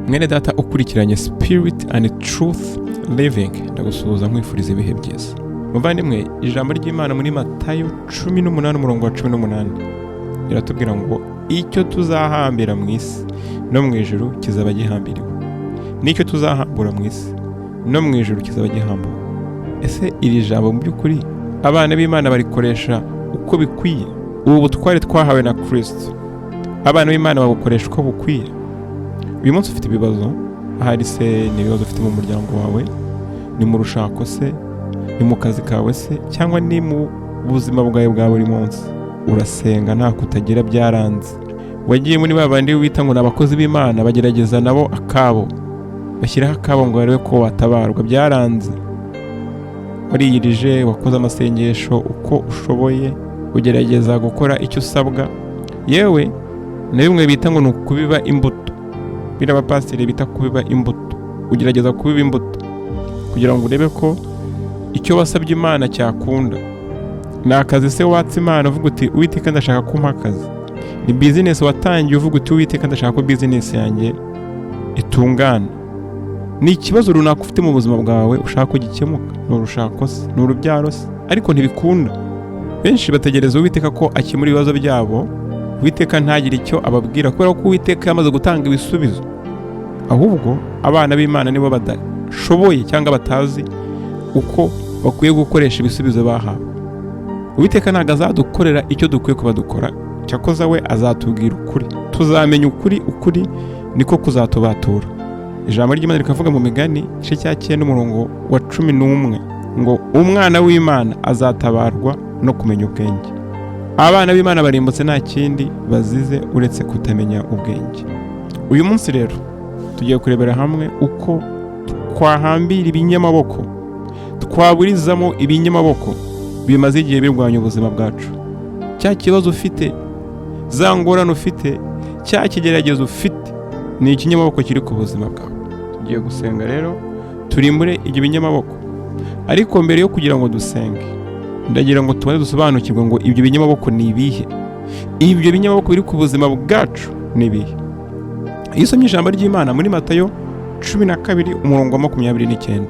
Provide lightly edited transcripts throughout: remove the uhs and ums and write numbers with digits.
mwene data ukurikiranye Spirit and Truth Living, ndagusuhuza nkwifuriza ibihe byiza. Muvandimwe, ijambo ry'Imana muri Matayo 18:18 riratubwira ngo icyo tuzahambira mu isi no mu ijuru kizaba gihambiriwe, n'icyo tuzahambura mu isi no mu ijuru kizaba gihambuwe. Ese iri jambo mu by'ukuri abana b'Imana barikoresha uko bikwiye? Ubu butware twahawe na Kristo, abana b'Imana babukoresha uko bukwiye? Uyu munsi ufite ibibazo, ahari se ni ibibazo ufite mu muryango wawe, ni mu rushako se, ni mu kazi kawe se, cyangwa ni mu buzima bwawe bwa buri munsi? Urasenga nta kutagira byaranze, wagiye muri babandi wita ngo n'abakozi b'Imana bagerageza nabo akabo, bashyiraho akabo ngo barebe ko watabarwa, byaranze. Wariyirije, wakoze amasengesho uko ushoboye, ugerageza gukora icyo usabwa, yewe na bimwe bita ngo ni ukubiba imbuto, bira abapasiteri bita kubiba imbuto, ugerageza kubiba imbuto kugira ngo urebe ko icyo wasabye Imana cyakunda. Ni akazi se watse Imana uvuga uti Uwiteka ndashaka kumpa akazi, ni business watangiye uvuga uti Uwiteka ndashaka ko business yanjye itungana. Ni ikibazo runaka ufite mu buzima bwawe ushaka ko gikemuka, ni urushako se, ni urubyaro se, ariko ntibikunda. Benshi bategereza Uwiteka ko akemura ibibazo byabo, Uwiteka ntagire icyo ababwira kubera ko Uwiteka yamaze gutanga ibisubizo. Ahubwo abana b'Imana nibo badashoboye cyangwa batazi uko bakwiye gukoresha ibisubizo bahawe. Uwiteka ntabwo azadukorera icyo dukwiye kuba dukora, cyakoza we azatubwira ukuri, tuzamenya ukuri niko kuzatubatura. Ijambo ry'Imana rikavuga mu Migani igice cya 9:11 ngo umwana w'Imana azatabarwa no kumenya ubwenge. Abana b'Imana barimbutse nta kindi bazize uretse kutamenya ubwenge. Uyu munsi rero tugiye kurebera hamwe uko twahambira ibinyamaboko, twaburizamo ibinyamaboko bimaze igihe birwanya ubuzima bwacu. Cya kibazo ufite, za ngorane ufite, cya kigeragezo ufite, ni ikinyamaboko kiri ku buzima bwawe. Tugiye gusenga rero turimbure ibyo binyamaboko, ariko mbere yo kugira ngo dusenge ndagira ngo tubanze dusobanukirwe ngo ibyo binyamaboko ni ibihe, ibyo binyamaboko biri ku buzima bwacu ni ibihe. Iyo usomye ijambo ry'Imana muri Matayo 12:29,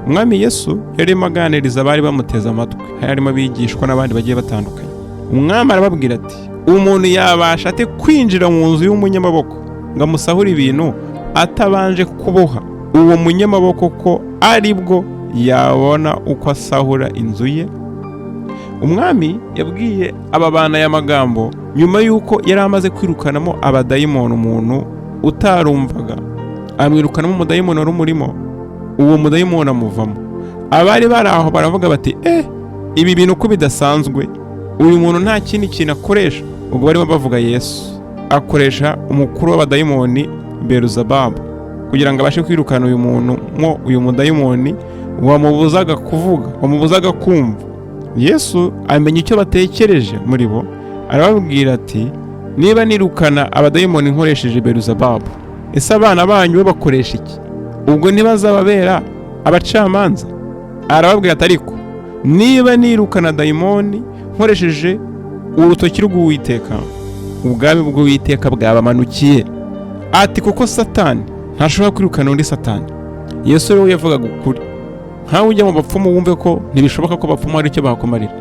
Umwami Yesu yarimo aganiriza abari bamuteze amatwi, harimo abigishwa n'abandi bagiye batandukanye. Umwami arababwira ati, umuntu yabasha ate kwinjira mu nzu y'umunyamaboko ngo amusahure ibintu atabanje kuboha uwo munyamaboko ko aribwo yabona uko asahura inzu ye? Umwami yabwiye aba bana aya magambo nyuma y'uko yari amaze kwirukanamo abadayimoni umuntu utarumvaga, amwirukanamo umudayimoni wari umurimo, uwo mudayimoni amuvamo. Abari bari aho baravuga bati ibi bintu ko bidasanzwe, uyu muntu nta kindi kintu akoresha. Ubwo barimo bavuga Yesu akoresha umukuru w'abadayimoni Beruzababu kugira ngo abashe kwirukana uyu muntu uyu mudayimoni wamubuzaga kuvuga, wamubuzaga kumva. Yesu amenya icyo batekereje muri bo, arababwira ati, niba nirukana abadayimoni nkoresheje Beruzababu, ese abana banyu bo bakoresha iki? Ubwo ntibazababera abacamanza? Arababwira ati, ariko niba nirukana dayimoni nkoresheje urutoki rw'Uwiteka, ubwami bw'Uwiteka bwabamanukiye. Ati kuko Satani ntashobora kwirukana undi Satani. Yesu rero yavugaga ukuri. Ntawe ujya mu bapfumu wumve ko ntibishoboka ko bapfumu hari icyo bakumarira.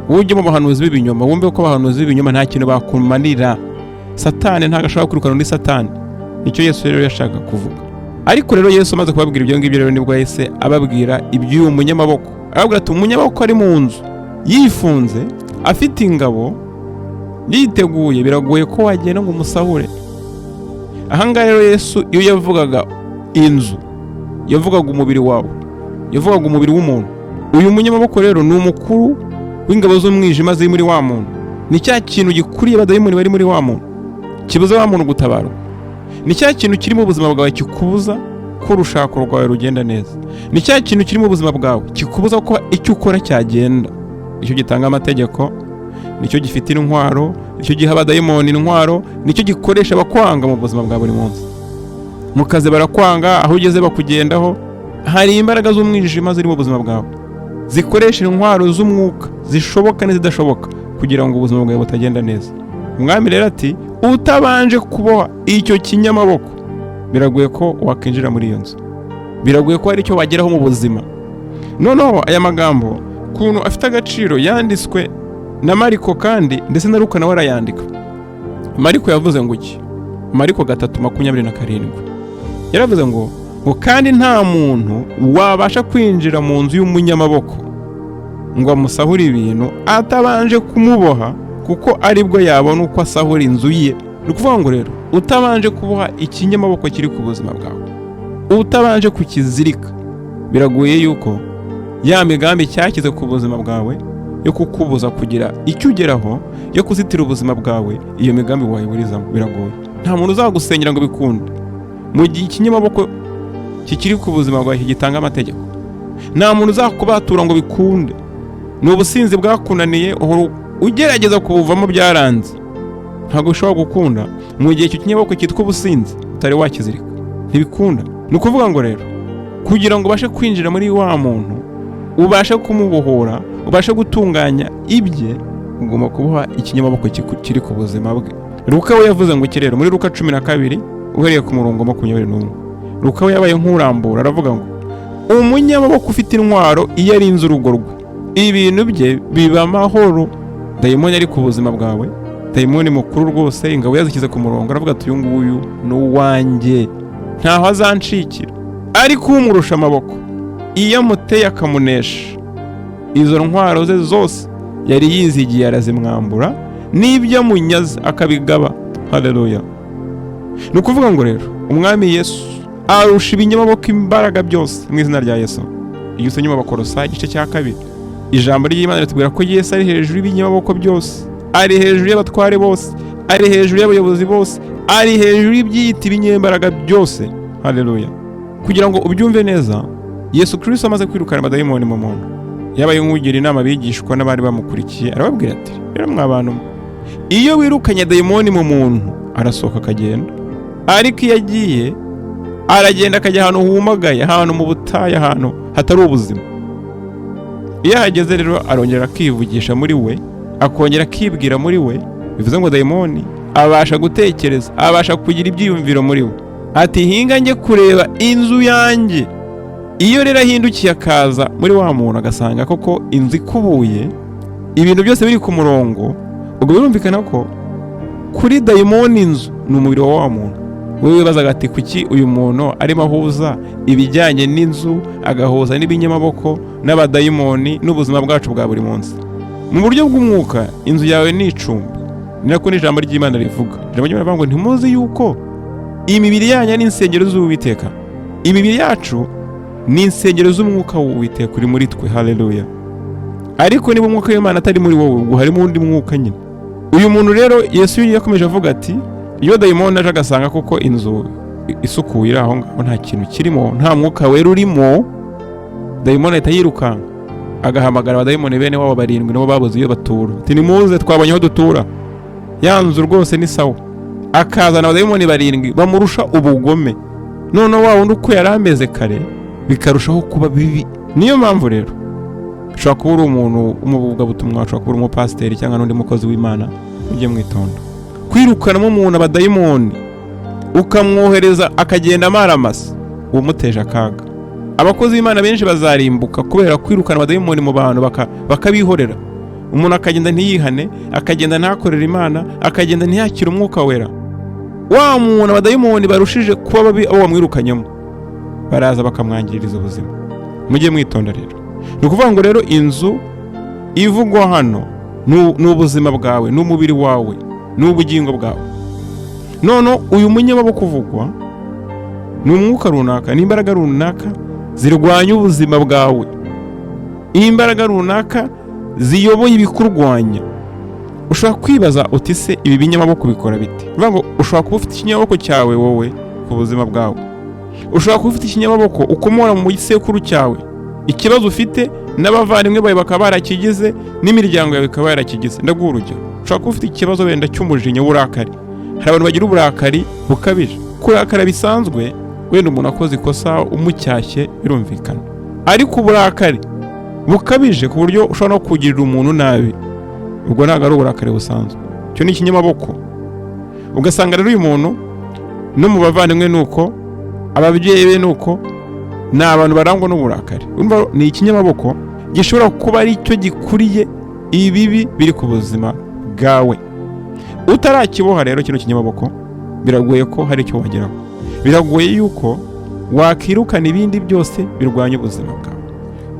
Wowe ujya mu bahanuzi b'ibinyoma wumve ko abahanuzi b'ibinyoma nta kintu bakumarira. Satani ntabwo ashobora kwirukana undi Satani. Nicyo Yesu rero yashaka kuvuga. Ariko rero Yesu amaze kubabwira ibyo ngibyo rero nibwo yahise ababwira iby'uyu munyamaboko. Arababwira ati, umunyamaboko ari mu nzu yifunze afite ingabo yiteguye, biragoye ko wagenda ngo umusahure. Ahangaha rero Yesu iyo yavugaga inzu, yavugaga umubiri wawe, yavugaga umubiri w'umuntu. Uyu munyamaboko rero ni umukuru w'ingabo z'umwijima ziri muri wa muntu. Ni cya kintu gikuriye abadayimoni bari muri wa muntu, kibuza wa muntu gutabarwa. Ni cya kintu kiri mu buzima bwawe kikubuza ko urushako rwawe rugenda neza. Ni cya kintu kiri mu buzima bwawe kikubuza ko icyo ukora cyagenda. Icyo gitanga amategeko, nicyo gifite intwaro, nicyo giha abadayimoni intwaro, nicyo gikoresha abakwanga mu buzima bwa buri munsi. Mu kazi barakwanga, aho ugeze bakugendaho. Hari imbaraga z'umwijima ziri mu buzima bwawe zikoresha intwaro z'umwuka zishoboka n'izidashoboka kugira ngo ubuzima bwawe butagenda neza. Umwami rero ati, utabanje kuboha icyo kinyamaboko biragoye ko wakinjira muri iyo nzu, biragoye ko hari icyo wageraho mu buzima. Noneho aya magambo kuntu afite agaciro yanditswe na Mariko kandi ndetse na Luka nawe arayandika. Mariko yavuze ngo iki? Mariko 3:27 yaravuze ngo kandi nta muntu wabasha kwinjira mu nzu y'umunyamaboko ngo amusahure ibintu atabanje kumuboha, kuko aribwo yabona uko asahura inzu ye. Ni ukuvuga ngo rero utabanje kuboha ikinyamaboko kiri ku buzima bwawe, utabanje kukizirika, biragoye yuko ya migambi cyakize ku buzima bwawe yo kukubuza kugira icyo ugeraho, yo kuzitira ubuzima bwawe, iyo migambi wayiburizamo biragoye. Nta muntu uzagusenyera ngo bikunde mu gihe ikinyamaboko kikiri ku buzima bwawe gitanga amategeko. Nta muntu uzakubatura ngo bikunde. Ni ubusinzi bwakunaniye uhora ugerageza kubuvamo byaranze, ntabwo ushobora gukunda mu gihe icyo kinyamaboko cyitwa ubusinzi utari wakizirika, ntibikunda. Ni ukuvuga ngo rero kugira ngo ubashe kwinjira muri wa muntu, ubashe kumubohora, ubashe gutunganya ibye, ugomba kuboha ikinyamaboko kiri ku buzima bwe. Luka we yavuze ngo iki rero muri Luka 12 uhereye ku murongo 21. Luka we yabaye nk'urambura aravuga ngo umunyamaboko ufite intwaro iyo arinze urugo rwe, ibintu bye biba amahoro. Dayimoni ari ku buzima bwawe, dayimoni mukuru rwose, ingabo yazikize ku murongo, aravuga ati uyu nguyu ni uwanjye, ntaho azancikira. Ariko umurusha amaboko iyo amuteye akamunesha, izo ntwaro ze zose yari yizigiye arazimwambura, n'ibyo amunyaze akabigaba. Haleluya. Ni ukuvuga ngo rero umwami Yesu arusha ibinyamaboko imbaraga byose mu izina rya Yesu. Iyo usomye mu Bakolosayi igice cya 2, ijambo ry'Imana ritubwira ko Yesu ari hejuru y'ibinyamaboko byose, ari hejuru y'abatware bose, ari hejuru y'abayobozi bose, ari hejuru y'ibyiyita ibinyembaraga byose. Haleluya. Kugira ngo ubyumve neza, Yesu Kristo amaze kwirukana amadayimoni mu muntu, yabaye nk'ugira inama abigishwa n'abari bamukurikiye, arababwira ati rero mwabantu, iyo wirukanye dayimoni mu muntu arasohoka akagenda, ariko iyo agiye aragenda akajya ahantu humagaye, ahantu mu butayu, ahantu hatari ubuzima. Iyo ahageze rero arongera akivugisha muri we, akongera akibwira muri we, bivuze ngo dayimoni abasha gutekereza, abasha kugira ibyiyumviro muri we, ati hinga njye kureba inzu yanjye. Iyo rero ahindukiye akaza muri wa muntu agasanga koko inzu ikubuye, ibintu byose biri ku murongo, ubwo birumvikana ko kuri dayimoni inzu ni umubiri wa muntu. Wowe wibazaga ati kuki uyu muntu arimo ahuza ibijyanye n'inzu, agahuza n'ibinyamaboko n'abadayimoni n'ubuzima bwacu bwa buri munsi. Mu buryo bw'umwuka inzu yawe ni icumbi, ni nako n'ijambo ry'Imana rivuga. Ijambo ry'Imana rivuga ngo ntimuzi yuko imibiri yanyu ni insengero z'Uwiteka. Imibiri yacu ni insengero z'umwuka w'Uwiteka uri muri twe. Haleluya. Ariko niba umwuka w'Imana atari muri wowe, ubwo harimo undi mwuka nyine. Uyu muntu rero Yesu yakomeje avuga ati iyo dayimoni aje agasanga koko inzu isukuye iri aho ngaho, nta kintu kirimo, nta mwuka wera urimo, dayimoni ahita yirukanka agahamagara abadayimoni bene wabo 7 nabo babuze iyo batura, ati nimuze twabonye aho dutura, ya nzu rwose ni sawa. Akazana abadayimoni 7 bamurusha ubugome, none wa wundi uko yari ameze kare bikarushaho kuba bibi. Niyo mpamvu rero ushobora kuba uri umuntu umuvugabutumwa, ushobora kuba uri umupasiteri cyangwa n'undi mukozi w'Imana, ujye mwitonda kwirukanamo umuntu abadayimoni ukamwohereza akagenda amaramasa, uwo muteje akaga. Abakozi b'Imana benshi bazarimbuka kubera kwirukana abadayimoni mu bantu bakabihorera. Umuntu akagenda ntiyihane, akagenda ntakorera Imana, akagenda ntiyakira UmwukaWera. Wa muntu abadayimoni barushije kuba babi abo bamwirukanyemo, baraza bakamwangiriza ubuzima. Mujye mwitonda rero. Ni ukuvuga ngo rero inzu ivugwa hano ni ubuzima bwawe, n'umubiri wawe, n'ubugingo bwawe. None uyu munyamaboko uvugwa ni umwuka runaka, n'imbaraga runaka zirwanya ubuzima bwawe, imbaraga runaka ziyoboye ibikurwanya. Ushobora kwibaza uti se ibi binyamaboko bikora bite? Uvuga ngo ushobora kuba ufite ikinyamaboko cyawe wowe ku buzima bwawe, ushobora kuba ufite ikinyamaboko ukomora mu gisekuru cyawe. Ikibazo ufite n'abavandimwe bawe bakaba barakigize, n'imiryango yawe ikaba yarakigize. Ndaguha urugero, ushobora kuba ufite ikibazo wenda cy'umujinya w'uburakari. Hari abantu bagira uburakari bukabije, kurakara bisanzwe wenda umuntu akoze ikosa umucyashye birumvikana, ariko uburakari bukabije ku buryo ushobora no kugirira umuntu nabi, ubwo ntabwo ari uburakari busanzwe, cyo ni ikinyamaboko. Ugasanga rero uyu muntu no mu bavandimwe nuko ababyeyi be nuko ni abantu barangwa n'uburakari. Urumva ni ikinyamaboko gishobora kuba ari cyo gikuriye ibibi biri ku buzima bwawe. Utarakiboha rero kino kinyamaboko biragoye ko hari icyo wageraho. Biragoye yuko wakirukana ibindi byose birwanya ubuzima bwawe.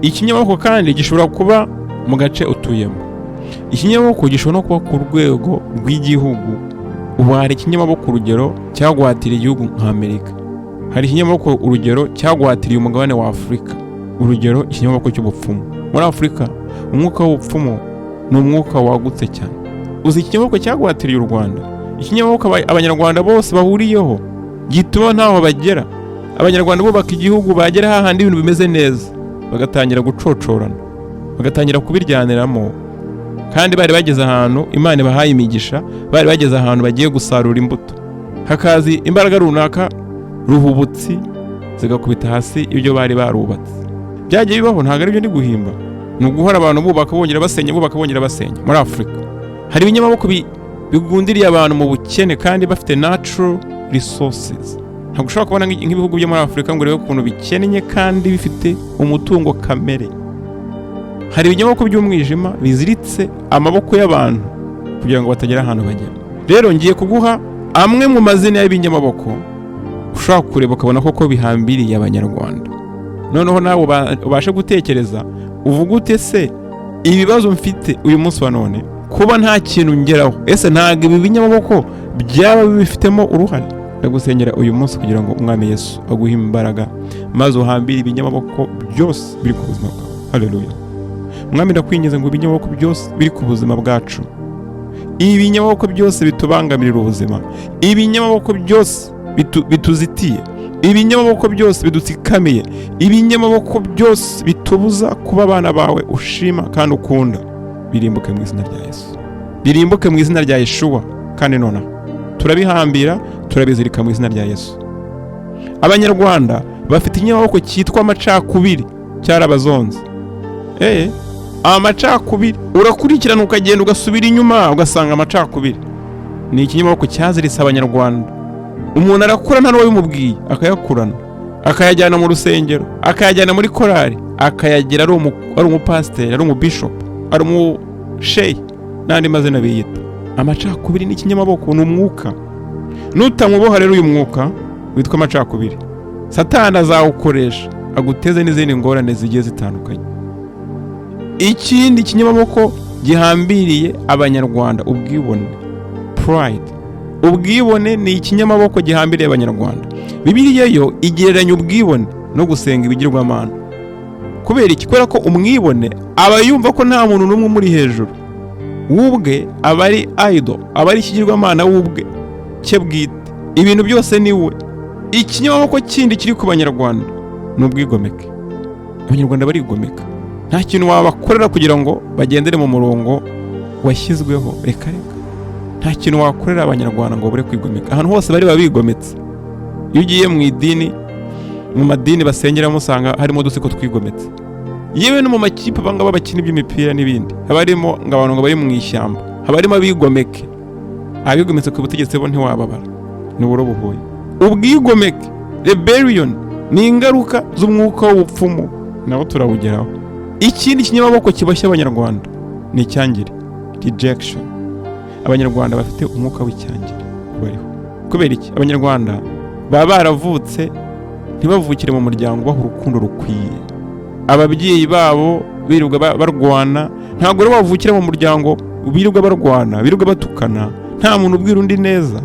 Ikinyamaboko kandi gishobora kuba mu gace utuyemo. Ikinyamaboko gishobora no kuba ku rwego rw'igihugu. Ubu hari ikinyamaboko urugero cyagwatiriye igihugu nka Amerika. Hari ikinyamaboko urugero cyagwatiriye umugabane wa Afurika. Urugero ikinyamaboko cy'ubupfumu. Muri Afurika umwuka w'ubupfumu ni umwuka wagutse cyane. Uzi ikinyamaboko cyagwatiriye u Rwanda. Ikinyamaboko Abanyarwanda bose bahuriyeho gituma ntaho bagera. Abanyarwanda bubaka igihugu bagera hahandi ibintu bimeze neza, bagatangira gucocorana, bagatangira kubiryaniramo, kandi bari bageze ahantu Imana bahaye imigisha, bari bageze ahantu bagiye gusarura imbuto. Hakazi imbaraga runaka ruhubutsi zigakubita hasi ibyo bari barubatse. Byagiye bibaho, ntabwo ari byo ndi guhimba. Ni uguhora abantu bubaka bongera basenya, bubaka bongera basenya. Muri Afurika hari ibinyamaboko bigundiriye abantu mu bukene kandi bafite natural resources. Ntabwo ushobora kubona nk'ibihugu byo muri Afurika ngo urebe ukuntu bikennye kandi bifite umutungo kamere. Hari ibinyamaboko by'umwijima biziritse amaboko y'abantu kugira ngo batagera ahantu bagera. Rero ngiye kuguha amwe mu mazina y'ibinyamaboko ushobora kureba ukabona koko bihambiriye Abanyarwanda. Noneho nawe ubashe gutekereza uvuga ute se ibibazo mfite uyu munsi wa none kuba nta kintu ngeraho, ese ntabwo ibi binyamaboko byaba bifitemo uruhare? Ndagusengera uyu munsi kugira ngo Umwami Yesu aguhe imbaraga maze uhambire ibinyamaboko byose biri ku buzima bwawe. Haleluya. Mwami ndakwinginze ngo ibinyamaboko byose biri ku buzima bwacu, ibinyamaboko byose bitubangamirira ubuzima, ibinyamaboko byose bituzitiye, ibinyamaboko byose bidutsikamiye, ibinyamaboko byose bitubuza kuba abana bawe ushima kandi ukunda, birimbuke mu izina rya Yesu, birimbuke mu izina rya Yeshua. Kandi nonaha turabihambira, turabizirika mu izina rya Yesu. Abanyarwanda bafite ikinyamaboko cyitwa amacakubiri, cyarabazonze. Amacakubiri urakurikirana ukagenda ugasubira inyuma ugasanga amacakubiri ni ikinyamaboko cyaziritse Abanyarwanda. Umuntu arakura nta n'uwo bimubwiye, akayakurana, akayajyana mu rusengero, akayajyana muri korari, akayagira ari umupasiteri, ari umubishop, ari umusheyi n'andi mazina biyita. Amacakubiri ni ikinyamaboko, ni umwuka. Nutamuboha rero uyu mwuka witwa amacakubiri, Satani azawukoresha aguteze n'izindi ngorane zigiye zitandukanye. Ikindi kinyamaboko gihambiriye Abanyarwanda, ubwibone, pride. Ubwibone ni ikinyamaboko gihambiriye Abanyarwanda. Bibiliya yo igereranya ubwibone no gusenga ibigirwamana. Kubera iki? Kubera ko umwibone aba yumva ko nta muntu n'umwe muri hejuru, wubwe aba ari idol, aba ari ikigirwamana wubwe cye bwite, ibintu byose ni we. Ikinyamaboko kindi kiri ku Banyarwanda ni ubwigomeke. Abanyarwanda barigomeka, nta kintu wabakorera kugira ngo bagendere mu murongo washyizweho. Reka nta kintu wakorera Abanyarwanda ngo bure kwigomeka. Ahantu hose bari babigometse. Iyo ugiye mu idini, mu madini basengeramo usanga harimo udusiko twigometse. Yewe no mu makipe abangaba bakina iby'imipira n'ibindi, habarimo abantu ngo bari mu ishyamba, habarimo abigomeke. Abigometse ku butegetsi bo ntiwababara, ni burobuhoye. Ubwigomeke, rebellion, ni ingaruka z'umwuka w'ubupfumu, naho turawugeraho. Ikindi kinyamaboko kiboshye Abanyarwanda ni icyangire, rejection. Abanyarwanda bafite umwuka w'icyangire bariho. Kubera iki? Abanyarwanda baba baravutse ntibavukire mu muryango baha urukundo rukwiye. Ababyeyi babo birirwa barwana, ntabwo rero bavukira mu muryango birirwa barwana, birirwa batukana, nta muntu ubwira undi neza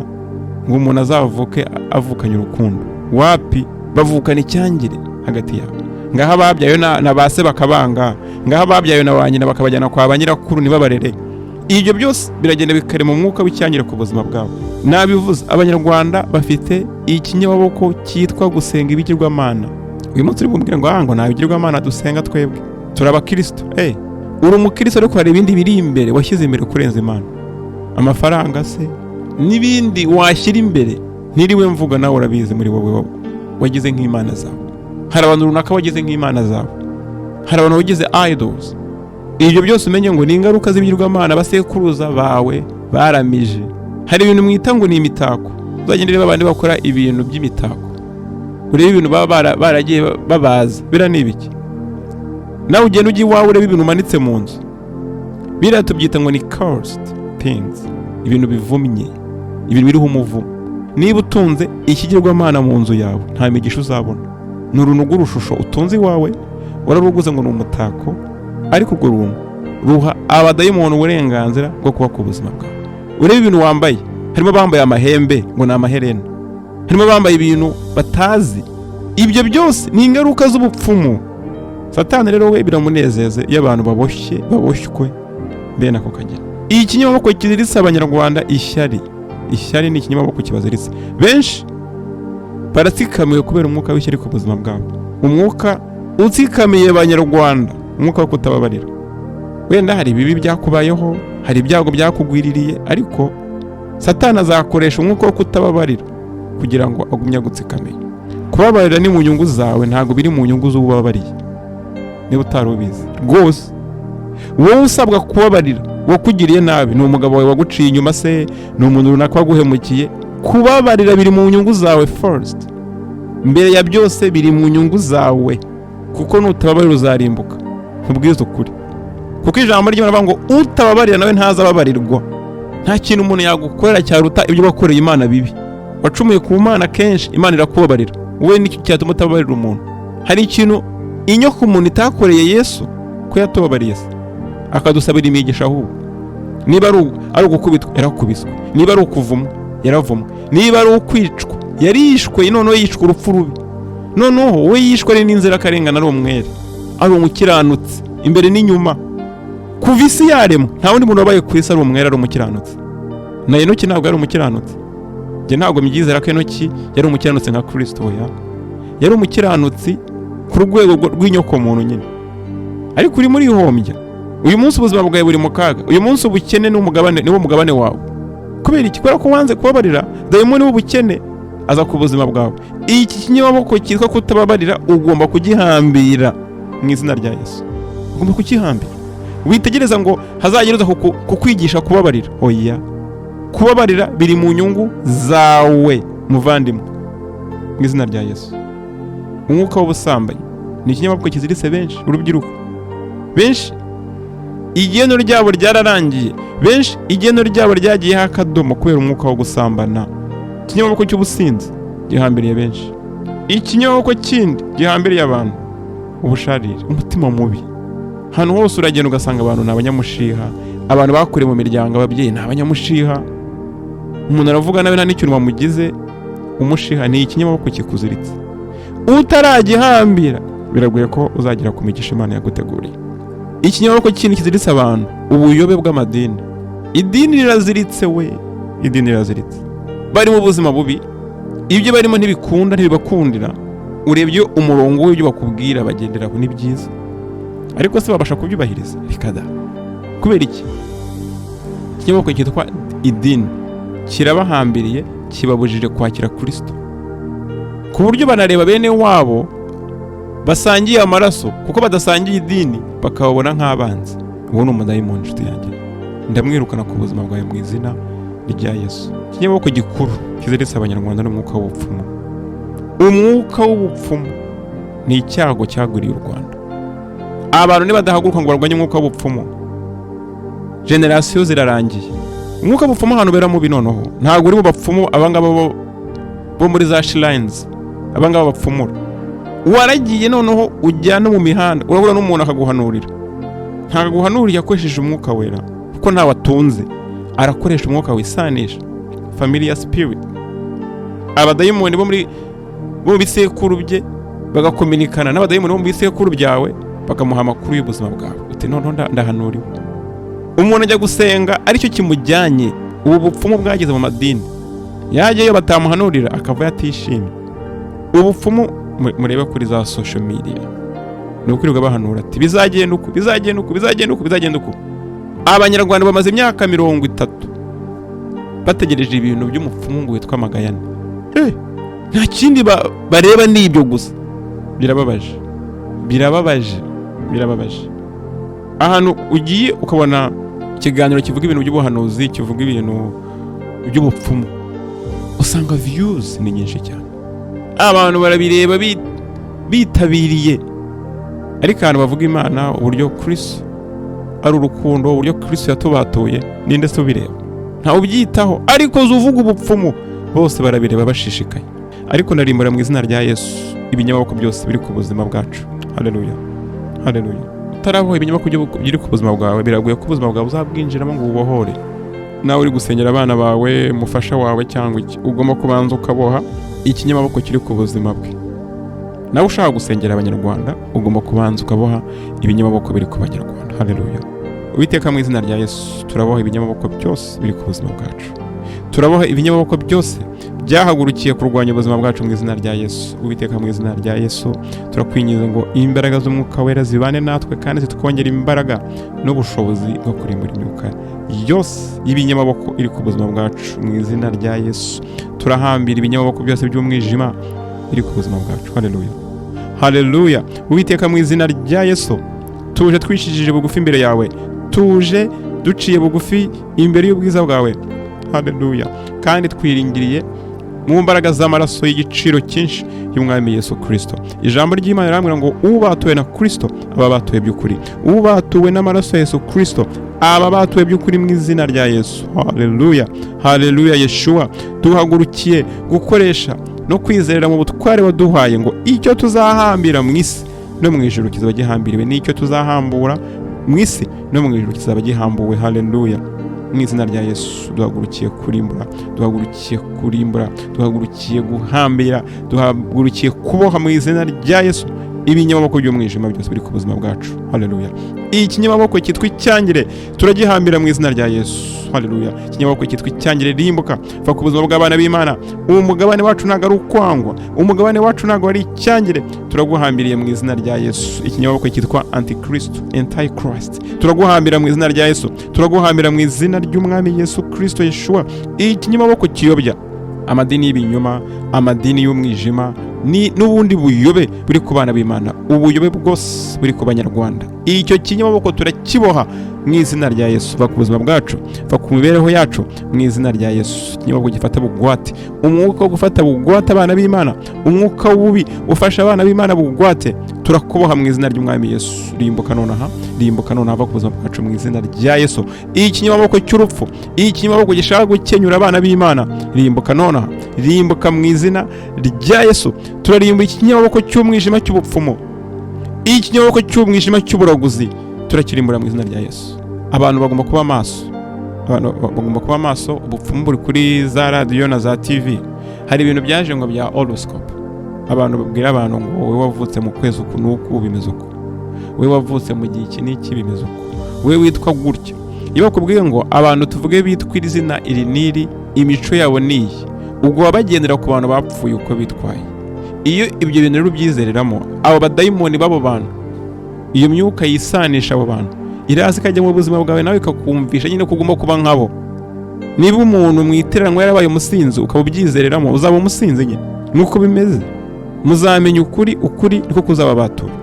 ngo umuntu azavuke avukanye urukundo. Wapi? Bavukana icyangire hagati yabo. Ngaha babyayo na base bakabanga, ngaha babyayo na banyina bakabajyana kwa banyirakuru nibabarere. Ibyo byose biragenda bikarema umwuka w'icyangire ku buzima bwabo. Nabivuze, Abanyarwanda bafite ikinyamaboko cyitwa gusenga ibigirwamana. Uyu munsi uri bumbwire ngo nta bigirwamana dusenga twebwe, turabakristo. Uri umukristo ariko hari ibindi biri imbere washyize imbere kurenza Imana. Amafaranga se n'ibindi washyira imbere, ntiriwe mvuga nawe urabizi muri wowe wagize nk'imana zawe. Hari abantu runaka wagize nk'imana zawe, hari abantu wagize idols. Ibyo byose umenye ngo ni ingaruka z'ibigirwamana basekuruza bawe baramije. Hari ibintu mwita ngo ni imitako, uzagendere babandi bakora ibintu by'imitako. urebe ibintu baba baragiye babaza bira nibiki. Nawe ugenda ujya iwawe urebe ibintu umanitse mu nzu, bira tubyita ngo ni cursed things, ibintu bivumye, ibintu biriho umuvumo. Niba utunze ikigirwamana mu nzu yawe nta migisha uzabona. Ni urunugu rushusho utunze iwawe wararuguze ngo ni umutako, ariko urwo runtu ruha abadayimoni uburenganzira bwo kuba ku buzima bwawe. Urebe ibintu wambaye, harimo bambaye amahembe ngo ni amaherena, harimo bambaye ibintu batazi. Ibyo byose ni ingaruka z'ubupfumu. Satani rero we biramunezeze iyo abantu baboshywe bene ako kageni. Iyi kinyamaboko kiziritse Abanyarwanda ishyari ni ikinyamaboko kibaziritse. Benshi baratsikamiye kubera umwuka w'ishyari ku buzima bwabo. Umwuka utsikamiye Abanyarwanda, umwuka wo kutababarira. Wenda hari ibibi byakubayeho, hari ibyago byakugwiririye, ariko Satani azakoresha umwuka wo kutababarira kugira ngo agumye gutsikamiye. Kubabarira ni mu nyungu zawe, ntabwo biri mu nyungu z'ubabariye. Niba utarubizi rwose, wowe usabwa kubabarira wakugiriye nabi, ni umugabo wawe waguciye inyuma se, ni umuntu runaka waguhemukiye. Kubabarira biri mu nyungu zawe first, mbere ya byose biri mu nyungu zawe, kuko nutababarira uzarimbuka. Ntubwize ukuri, kuko ijambo ry'Imana rivuga ngo utababarira nawe ntazababarirwa. Nta kintu umuntu yagukorera cyaruta ibyo wakoreye Imana bibi. Wacumuye ku Mana kenshi, Imana irakubabarira. Wowe nicyo cyatuma utababarira umuntu. Hari ikintu inyoko umuntu itakoreye Yesu ko yatubabariye se, akadusabira imigisha ahubwo. Niba ari ugukubitwa yarakubiswe, niba ari ukuvumwa yaravumwe, niba ari ukwicwa yarishwe, noneho yicwa urupfu rubi. Noneho we yishwe ari n'inzira akarengana, ari umwere, ari umukiranutsi imbere n'inyuma. Kuva isi yaremwa nta wundi muntu wabaye ku isi ari umwere, ari umukiranutsi. Na Enoki ntabwo yari umukiranutsi. Njye ntabwo mbyizera ko Enoki yari umukiranutsi nka Kristo. Yari umukiranutsi ku rwego rw'inyoko muntu nyine. Ariko uri muri ihombya. Uyu munsi ubuzima bwawe buri mu kaga. Uyu munsi ubukene niwo mugabane wawe. Kubera iki? Kubera ko wanze kubabarira, dayimoni w'ubukene aza ku buzima bwawe. Iki kinyamaboko cyitwa kutababarira ugomba kugihambira mu izina rya Yesu. Ugomba kugihambira. Witegereza ngo hazagereza kukwigisha kubabarira. Oya. Kubabarira biri mu nyungu zawe muvandimwe, mu izina rya Yesu. Umwuka w'ubusambanyi ni ikinyamaboko kiziritse benshi, urubyiruko benshi. Igeno ryabo ryararangiye, benshi igeno ryabo ryagiyeho akadomo kubera umwuka wo gusambana. Ikinyamaboko cy'ubusinzi gihambiriye benshi. Ikinyamaboko kindi gihambiriye abantu ubusharire, umutima mubi. Hano hose uragenda ugasanga abantu ni abanyamushiha, abantu bakuriye mu miryango, ababyeyi ni abanyamushiha. Umuntu aravuga nawe nta n'ikintu bamugize. Umushiha ni ikinyamaboko kikuziritse. Utaragihambira biragoye ko uzagira ku migisha Imana yaguteguriye. Ikinyamaboko kindi kiziritse abantu ubuyobe bw'amadini. Idini riraziritse we, idini riraziritse. Bari mu buzima bubi, ibyo barimo ntibikunda, ntibibakundira. Urebye umurongo w'ibyo bakubwira bagenderaho ni byiza, ariko se babasha kubyubahiriza? Rikada. Kubera iki? Ikinyamaboko cyitwa idini kirabahambiriye, kibabujije kwakira Kristo, ku buryo banareba bene wabo basangiye amaraso, kuko badasangiye idini bakababona nk'abanzi. Uwo ni umudayimoni inshuti yanjye, ndamwirukana ku buzima bwawe mu izina rya Yesu. Ikinyamaboko gikuru kiziritse Abanyarwanda n'umwuka w'ubupfumu. Umwuka w'ubupfumu ni icyago cyaguriye u Rwanda. Abantu nibadahaguruka ngo barwanye umwuka w'ubupfumu, generasiyo zirarangiye. Umwuka w'ubupfumu ahantu bera mubi noneho ntabwo uri mu bapfumu abangaba bo muri za shrines, abangaba bapfumura. Waragiye noneho ujyana mu mihanda, urabura n'umuntu akaguhanurira. Ntabwo aguhanuriye akoresheje umwuka wera, kuko ntawe atunze. Arakoresha umwuka wisanisha, familiar spirit. Abadayimoni bo mu bisekuru bye bagakominikana n'abadayimoni bo mu bisekuru byawe, bakamuha amakuru y'ubuzima bwawe. Uti noneho ndahanuriwe. Umuntu ajya gusenga aricyo kimujyanye. Ubu bupfumu bwageze mu madini, yajyayo batamuhanurira akava yatishimye. Ubupfumu murebe kuri za social media, ni ukwirirwa bahanura ati bizagenda uko, bizagenda uko, bizagenda uko, bizagenda uko. Abanyarwanda bamaze imyaka 30 bategereje ibintu by'umupfumu ngo witwa Magayane. Nta kindi bareba n'ibyo gusa. Birababaje, birababaje, birababaje. Ahantu ugiye ukabona ikiganiro kivuga ibintu by'ubuhanuzi, kivuga ibintu by'ubupfumu, usanga views ni nyinshi cyane, abantu barabireba bitabiriye. Ariko ahantu bavuga Imana, uburyo Kristo ari urukundo, uburyo Kristo yatubatuye, ninde se ubireba? Nta ubyitaho. Ariko uvuga ubupfumu, bose barabireba bashishikaye. Ariko narimbura mu izina rya Yesu ibinyamaboko byose biri ku buzima bwacu. Haleluya, haleluya. Utaraboha ibinyamaboko biri ku buzima bwawe, biragoye ko ubuzima bwawe uzabwinjiramo ngo ububohore. Nawe uri gusengera abana bawe, mufasha wawe cyangwa iki, ugomba kubanza ukaboha ikinyamaboko kiri ku buzima bwe. Nawe ushaka gusengera Abanyarwanda, ugomba kubanza ukaboha ibinyamaboko biri ku Banyarwanda. Haleluya. Uwiteka mu izina rya Yesu, turaboha ibinyamaboko byose biri ku buzima bwacu. Turaboha ibinyamaboko byose byahagurukiye kurwanya ubuzima bwacu mu izina rya Yesu. Uwiteka mu izina rya Yesu, turakwinginze ngo imbaraga z'Umwuka Wera zibane natwe kandi zitwongere imbaraga n'ubushobozi bwo kurimbura imyuka yose y'ibinyamaboko iri ku buzima bwacu mu izina rya Yesu. Turahambira ibinyamaboko byose by'umwijima biri ku buzima bwacu. Haleluya, haleluya. Uwiteka mu izina rya Yesu, tuje twishijije bugufi imbere yawe, tuje duciye bugufi imbere y'ubwiza bwawe. Haleluya. Kandi twiringiriye mu mbaraga z'amaraso y'igiciro cyinshi y'Umwami Yesu Kristo. Ijambo ry'Imana riramubwira ngo ubatuwe na Kristo aba batuwe by'ukuri, ubatuwe n'amaraso ya Yesu Kristo aba batuwe by'ukuri mu izina rya Yesu. Haleluya, haleluya. Yeshua, duhagurukiye gukoresha no kwizerera mu butware waduhaye ngo icyo tuzahambira mu isi no mu ijuru kizaba gihambiriwe, n'icyo tuzahambura mu isi no mu ijuru kizaba gihambuwe. Haleluya. Mu izina rya Yesu duhagurukiye kurimbura, duhagurukiye kurimbura, duhagurukiye guhambira, duhagurukiye kuboha mu izina rya Yesu ibinyamaboko by'umwijima byose biri ku buzima bwacu. Haleluya. Ikinyamaboko cyitwa icyangire turagihambira mu izina rya Yesu. Haleluya. Ikinyamaboko cyitwa icyangire rimbuka va ku buzima bw'abana b'Imana. Umugabane wacu ntago ari ukwangwa, umugabane wacu ntago ari icyangire, turaguhambiriye mu izina rya Yesu. Ikinyamaboko cyitwa Antichrist, turaguhambira mu izina rya Yesu, turaguhambira mu izina ry'Umwami Yesu Kristo Yeshua. Ikinyamaboko kiyobya amadini y'ibinyoma, amadini y'umwijima n'ubundi buyobe buri ku bana b'Imana, ubuyobe bwose buri ku Banyarwanda, icyo kinyamaboko turakiboha mu izina rya Yesu. Va ku buzima bwacu, va ku mibereho yacu mu izina rya Yesu. Ikinyamaboko gifata bugwate, umwuka wo gufata bugwate abana b'Imana, umwuka w'ububi ufasha abana b'Imana bugwate, turakuboha mu izina ry'Umwami Yesu. Rimbuka nonaha, rimbuka nonaha, va ku buzima bwacu mu izina rya Yesu. Ikinyamaboko cy'urupfu, ikinyamaboko gishaka gukenyura abana b'Imana, rimbuka nonaha, rimbuka mu izina rya Yesu. Turarimbuye ikinyamaboko cy'umwijima cy'ubupfumu, ikinyamaboko cy'umwijima cy'uburaguzi, turakirimbura mu izina rya Yesu. Abantu bagomba kuba maso, abantu bagomba kuba maso. Ubupfumu buri kuri za radio na za TV. Hari ibintu byaje ngo bya horoscope, abantu babwira abantu ngo wowe wavutse mu kwezi uku n'uku bimeze uko, wowe wavutse mu gihe iki n'iki bimeze uko, wowe witwa gutya. Iyo bakubwiye ngo abantu tuvuge bitwa izina iri n'iri, imico yabo niyi, ubwo wabagendera ku bantu bapfuye uko bitwaye. Iyo ibyo bintu rero ubyizereramo, abo badayimoni b'abo bantu, iyo myuka yisanisha abo bantu, iraza ikajya mu buzima bwawe nawe ikakumvisha nyine ko ugomba kuba nkabo. Niba umuntu mwiteranwa yarabaye umusinzi ukaba ubyizereramo, uzaba umusinzi nyine. Nuko bimeze. Muzamenya ukuri, ukuri niko kuzababatura.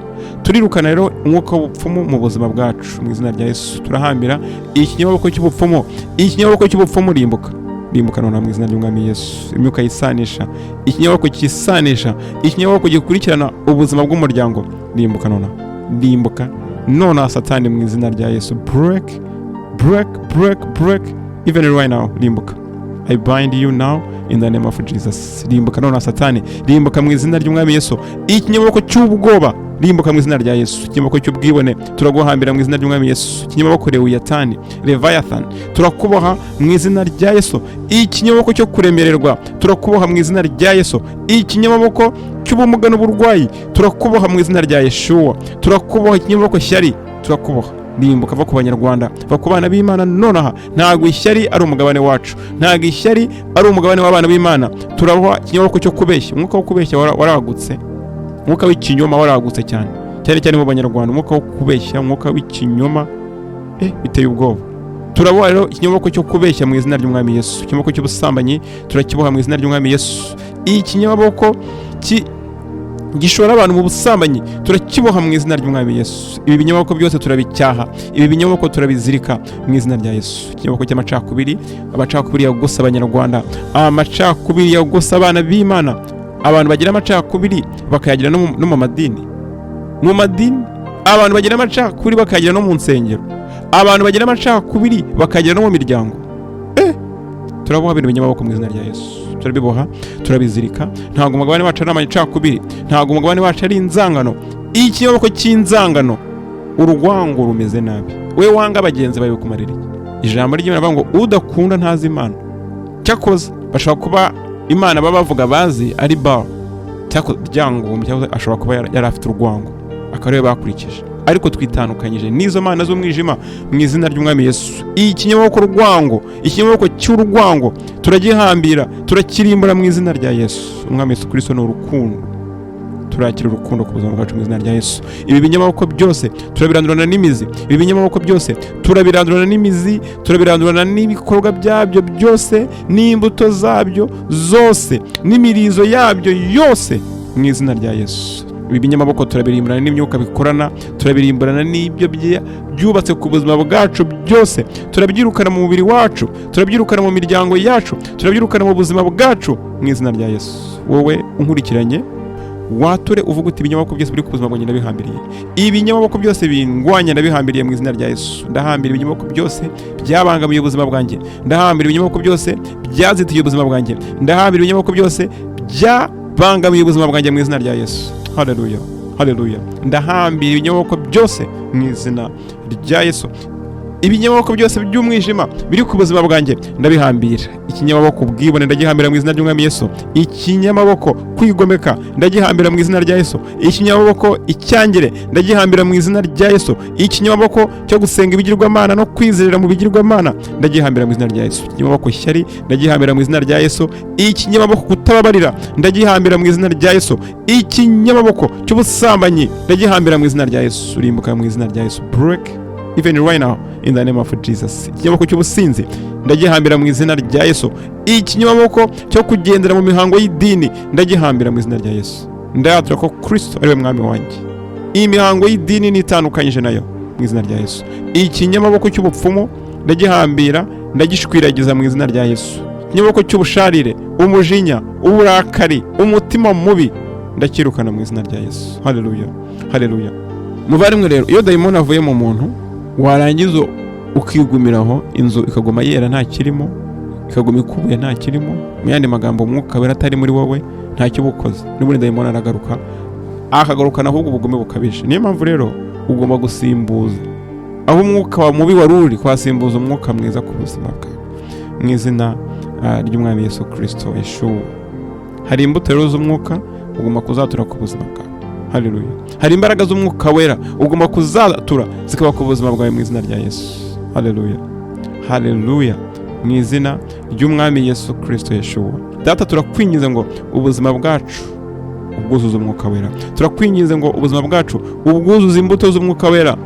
Turirukana rero umwuka w'ubupfumu mu buzima bwacu mu izina rya Yesu. Turahambira ikinyamaboko cy'ubupfumu, ikinyamaboko cy'ubupfumu rimbuka, rimbuka nonaha mu izina ry'Umwami Yesu. Imyuka yisanisha, ikinyamaboko kisanisha, ikinyamaboko gikurikirana ubuzima bw'umuryango, rimbuka nonaha, rimbuka nonaha Satani mu izina rya Yesu. Break, break, break, break, even right now. Rimbuka. I bind you now in the name of Jesus. Rimbuka nonaha Satani, rimbuka mu izina ry'Umwami Yesu. Ikinyamaboko cy'ubwoba, rimbuka mu izina rya Yesu. Ikinyamaboko cy'ubwibone, turaguhambira mu izina ry'Umwami Yesu. Ikinyamaboko Leviathan, turakuboha mu izina rya Yesu. Ikinyamaboko cyo kuremererwa, turakuboha mu izina rya Yesu. Ikinyamaboko cy'ubumuga n'uburwayi, turakuboha mu izina rya Yeshua. Turakuboha ikinyamaboko shyari, turakuboha. Rimbuka va ku Banyarwanda, va ku bana b'Imana nonaha. Ntago ishyari ari umugabane wacu, ntago ishyari ari umugabane w'abana b'Imana. Turaboha ikinyamaboko cyo kubeshya, umwuka wo kubeshya waragutse, umwuka w'ikinyoma waragutse cyane cyane mu Banyarwanda. Umwuka wo kubeshya, umwuka w'ikinyoma biteye ubwoba. Turaboha rero ikinyamaboko cyo kubeshya mu izina ry'Umwami Yesu. Ikinyamaboko cy'ubusambanyi turakiboha mu izina ry'Umwami Yesu. Ikinyamaboko gishora abantu mu busambanyi turakiboha mu izina ry'Umwami Yesu. Ibi binyamaboko byose turabicyaha, ibi binyamaboko turabizirika mu izina rya Yesu. Ikinyamaboko cy'amacakubiri, amacakubiri yagose Abanyarwanda, amacakubiri yagose abana b'Imana, abantu bagira amacakubiri bakayagira no mu madini. Mu madini abantu bagira amacakubiri bakayagira no mu nsengero. Abantu bagira amacakubiri bakayagira no mu miryango. Turaboha ibintu binyamaboko mu izina rya Yesu. Turabiboha, turabizirika. Ntabwo umugabane wacu ari amacakubiri, ntabwo umugabane wacu ari inzangano. Ikinyaboko cy'inzangano, urwango rumeze nabi. We wanga abagenzi bawe kumarira iki? Ijambo ry'Imana bavuga ngo udakunda ntazi Imana. Cyakoze bashobora kuba Imana baba bavuga bazi ari Baal. Cyakoze ryango cyangwa ashobora kuba yari afite urwango. Akarebe bakurikije. Ariko twitandukanyije n'izo mana z'umwijima mu izina ry'Umwami Yesu. Ikinyaboko rwango, ikinyaboko cy'urwango turagihambira, turakirimbura mu izina rya Yesu. Umwami Yesu Kristo ni urukundo. Turakira urukundo ku buzima bwacu mu izina rya Yesu. Ibi binyamaboko byose turabirandurana n'imizi. Ibi binyamaboko byose turabirandurana n'imizi, turabirandurana n'ibikorwa byabyo byose, n'imbuto zabyo zose, n'imirizo yabyo yose mu izina rya Yesu. Ibi binyamaboko turabirimburana n'imyuka bikorana, turabirimburana n'ibyo byubatse ku buzima bwacu byose, turabyirukana mu mubiri wacu, turabyirukana mu miryango yacu, turabyirukana mu buzima bwacu mu izina rya Yesu. Wowe unkurikiranye wature uvuga uti ibinyamaboko byose biri ku buzima bwanjye ndabihambiriye. Ibinyamaboko byose bingwanya ndabihambiriye mu izina rya Yesu. Ndahambira ibinyamaboko byose byabangamiye ubuzima bwanjye. Ndahambira ibinyamaboko byose byazitiye ubuzima bwanjye. Ndahambira ibinyamaboko byose byabangamiye ubuzima bwanjye mu izina rya Yesu. Haleluya, haleluya. Ndahambira ibinyamaboko byose mu izina rya Yesu. Ibinyamaboko byose by'umwijima biri ku buzima bwanjye ndabihambira. Ikinyamaboko ubwibone ndagihambira mu izina ry'Umwami Yesu. Ikinyamaboko kwigomeka ndagihambira mu izina rya Yesu. Ikinyamaboko icyangire ndagihambira mu izina rya Yesu. Ikinyamaboko cyo gusenga ibigirwamana no kwizerera mu bigirwamana ndagihambira mu izina rya Yesu. Ikinyamaboko ishyari ndagihambira mu izina rya Yesu. Ikinyamaboko kutababarira ndagihambira mu izina rya Yesu. Ikinyamaboko cy'ubusambanyi ndagihambira mu izina rya Yesu. Rimbuka mu izina rya Yesu. Break even right now in the name of Jesus. Ikinyamaboko cy'ubusinzi ndagihambira mu izina rya Yesu. Ikinyamaboko cyo kugendera mu mihango y'idini ndagihambira mu izina rya Yesu. Ndayatura ko Kristo ari we mwami wanjye. Iyi mihango y'idini nitandukanyije nayo mu izina rya Yesu. Ikinyamaboko cy'ubupfumu ndagihambira, ndagishwiragiza mu izina rya Yesu. Ikinyamaboko cy'ubusharire, umujinya, uburakari, umutima mubi ndakirukana mu izina rya Yesu. Haleluya, haleluya. Muvandimwe rero, iyo dayimoni avuye mu muntu warangiza ukigumiraho, inzu ikaguma yera nta kirimo, ikaguma ikubuye nta kirimo, mu yandi magambo UmwukaWera atari muri wowe nta cyo bukoze. N'ubundi dayimoni aragaruka, akagarukana ahubwo ubugome bukabije. Niyo mpamvu rero ugomba gusimbuza aho umwuka wa mubi wari uri, kwasimbuza umwuka mwiza ku buzima bwawe mu izina ry'Umwami Yesu Kristo Yeshua. Hari imbuto rero z'umwuka ugomba kuzatura ku buzima bwawe. Haleluya. Hari imbaraga z'UmwukaWera ugomba kuzatura zikaba ku buzima bwawe mu izina rya Yesu. Haleluya, haleluya. Mu izina ry'Umwami Yesu Kristo Yeshua. Data, turakwingiza ngo ubuzima bwacu ubwuzuze UmwukaWera. Turakwingiza ngo ubuzima bwacu ubwuzuze imbuto z'UmwukaWera.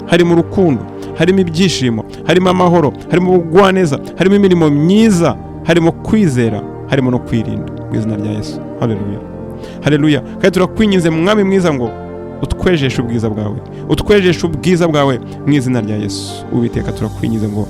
Harimo urukundo, harimo ibyishimo, harimo amahoro, harimo ubugwaneza, harimo imirimo myiza, harimo kwizera, harimo no kwirinda mu izina rya Yesu. Haleluya, haleluya. Kandi turakwingize mwami mwiza ngo utwejeshe ubwiza bwawe, utwejeshe ubwiza bwawe mu izina rya Yesu. Uwiteka turakwingize ngo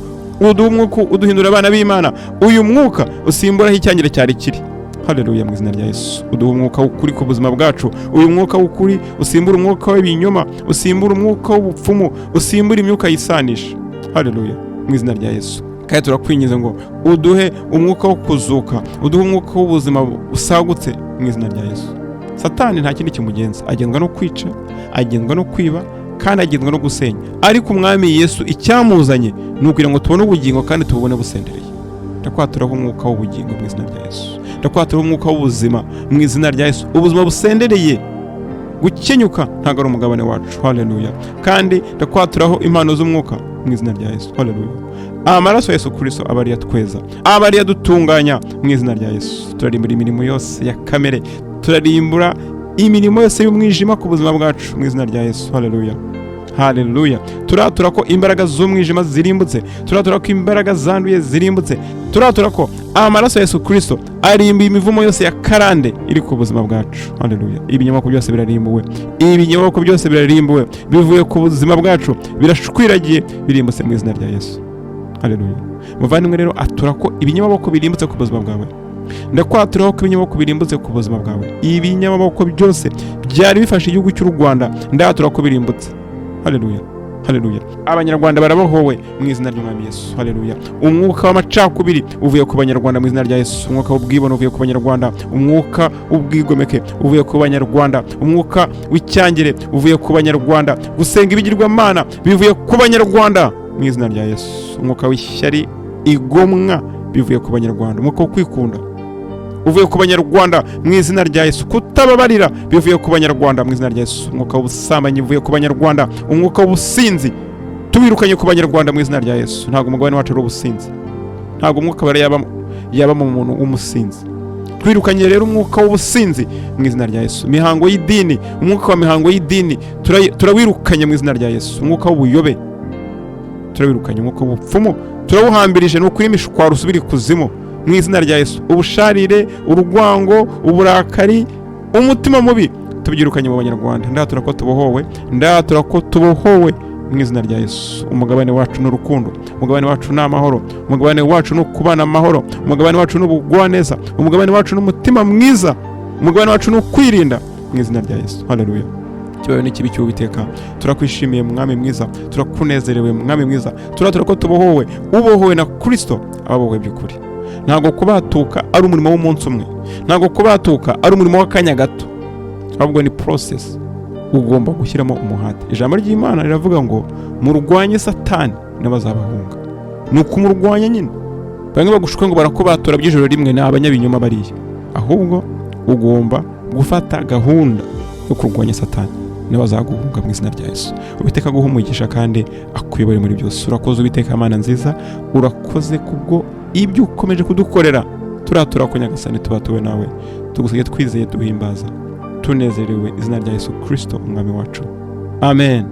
uduhe umwuka uduhindura abana b'Imana. Uyu mwuka usimburaho icyangire cyari kiri. Haleluya, mu izina rya Yesu. Uduhe umwuka w'ukuri ku buzima bwacu. Uyu mwuka w'ukuri usimbura umwuka w'ibinyoma, usimbura umwuka w'ubupfumu, usimbura imyuka yisanisha. Haleluya, mu izina rya Yesu. Kandi turakwingiza ngo uduhe umwuka wo kuzuka, uduhe umwuka w'ubuzima busagutse mu izina rya Yesu. Satani nta kindi kimugenza, agendwa no kwica, agendwa no kwiba, kandi agendwa no gusenya. Ariko Umwami Yesu icyamuzanye ni ukugira ngo tubone ubugingo kandi tububone busendereye. Ndakwaturaho umwuka w'ubugingo mu izina rya Yesu. Ndakwaturaho umwuka w'ubuzima mu izina rya Yesu. Ubuzima busendereye, gukenyuka ntabwo ari umugabane wacu. Haleluya. Kandi ndakwaturaho impano z'umwuka mu izina rya Yesu. Haleluya. Amaraso ya Yesu Kristo abari yatweza, abari yadutunganya mu izina rya Yesu. Turarimbura imirimo yose ya kamere, turarimbura imirimo yose y'umwijima ku buzima bwacu mu izina rya Yesu. Haleluya, haleluya. Turatura ko imbaraga z'umwijima zirimbutse, turatura ko imbaraga zanduye zirimbutse, turatura ko amaraso ya Yesu Kristo arimbuye imivumo yose ya karande iri ku buzima bwacu. Haleluya. Ibinyamaboko byose birarimbuwe, ibinyamaboko byose birarimbuwe, bivuye ku buzima bwacu, birashwiragiye, birimbutse mu izina rya Yesu. Haleluya. Muvandimwe rero, atura ko ibinyamaboko birimbutse ku buzima bwawe ndakwaturaho ko ibinyamaboko birimbutse ku buzima bwawe. Ibinyamaboko byose byari bifashe igihugu cy'u Rwanda ndatura ko birimbutse. Haleluya, haleluya. Abanyarwanda barabohowe mu izina ry'Umwami Yesu. Haleluya. Umwuka w'amacakubiri uvuye ku Banyarwanda mu izina rya Yesu. Umwuka w'ubwibone uvuye ku Banyarwanda. Umwuka w'ubwigomeke uvuye ku Banyarwanda. Umwuka w'icyangire uvuye ku Banyarwanda. Gusenga ibigirwamana bivuye ku Banyarwanda mu izina rya Yesu. Umwuka w'ishyari, igomwa bivuye ku Banyarwanda. Umwuka wo kwikunda uvuye ku Banyarwanda mu izina rya Yesu. Kutababarira bivuye ku Banyarwanda mu izina rya Yesu. Umwuka w'ubusambanyi uvuye ku Banyarwanda. Umwuka w'ubusinzi tubirukanye ku Banyarwanda mu izina rya Yesu. Ntabwo umugabane wacu ari ubusinzi, ntabwo umwuka wera yaba mu muntu w'umusinzi. Twirukanye rero umwuka w'ubusinzi mu izina rya Yesu. Mihango y'idini, umwuka wa mihango y'idini turawirukanye mu izina rya Yesu. Umwuka w'ubuyobe turawirukanye. Umwuka w'ubupfumu turawuhambirije, n'ukuri imishwaro usubira ikuzimu mu izina rya Yesu. Ubusharire, urwango, uburakari, umutima mubi tubyirukanye mu Banyarwanda. Ndatura ko tubohowe, ndatura ko tubohowe mu izina rya Yesu. Umugabane wacu n'urukundo, umugabane wacu n'amahoro, umugabane wacu no kubana amahoro, umugabane wacu n'ubugwaneza, umugabane wacu n'umutima mwiza, umugabane wacu no kwirinda mu izina rya Yesu. Haleluya. Cyoyo n'ikibi cy'Uwiteka turakwishimiye Mwami mwiza, turakunezerewe Mwami mwiza. Turatura ko tubohowe, ubohowe na Kristo ababohowe by'ukuri. Ntabwo kubatuka ari umurimo w'umunsi umwe, ntabwo kubatuka ari umurimo w'akanya gato, ahubwo ni process ugomba gushyiramo umuhate. Ijambo ry'Imana riravuga ngo murwanye Satani n'abazabahunga. Ni ukumurwanya nyine. Bamwe bagushuka ngo barakubatura by'ijoro rimwe, ni abanyabinyoma bariya. Ahubwo ugomba gufata gahunda yo kurwanya Satani n'abazaguhunga mu izina rya Yesu. Uwiteka aguhe umugisha kandi akuyobore muri byose. Urakoze Uwiteka Mana nziza, urakoze kubwo ibyo ukomeje kudukorera. Turatura ko Nyagasani tubatuwe nawe, tugusige twizeye duhimbaza tunezerewe izina rya Yesu Kristo umwami wacu. Amen.